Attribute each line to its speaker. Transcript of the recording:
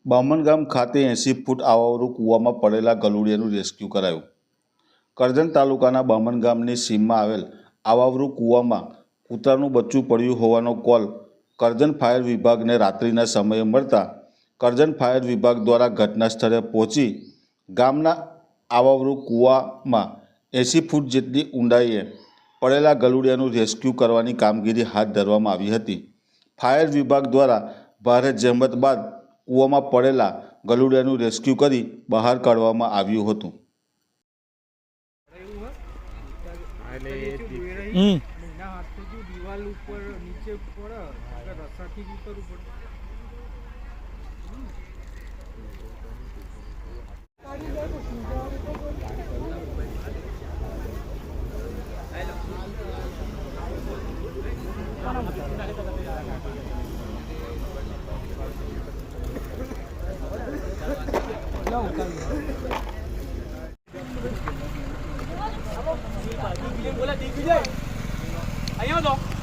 Speaker 1: બામણગામ ખાતે 80 ફૂટ આવાવરું કૂવામાં પડેલા ગલુડિયાનું રેસ્ક્યુ કરાયું। કરજણ તાલુકાના બામણગામની સીમમાં આવેલ આવાવરું કૂવામાં કૂતરાનું બચ્ચું પડ્યું હોવાનો કોલ કરજણ ફાયર વિભાગને રાત્રિના સમયે મળતા કરજણ ફાયર વિભાગ દ્વારા ઘટના સ્થળે પહોંચી ગામના આવાવરું કૂવામાં 80 ફૂટ જેટલી ઊંડાઈએ પડેલા ગલુડિયાનું રેસ્ક્યુ કરવાની કામગીરી હાથ ધરવામાં આવી હતી। ફાયર વિભાગ દ્વારા ભારે જહેમત બાદ કૂવામાં પડેલા ગલુડિયાનું રેસ્ક્યુ કરી બહાર કાઢવામાં આવ્યું હતું।
Speaker 2: बोला दिग्विजय, અહીંયા તો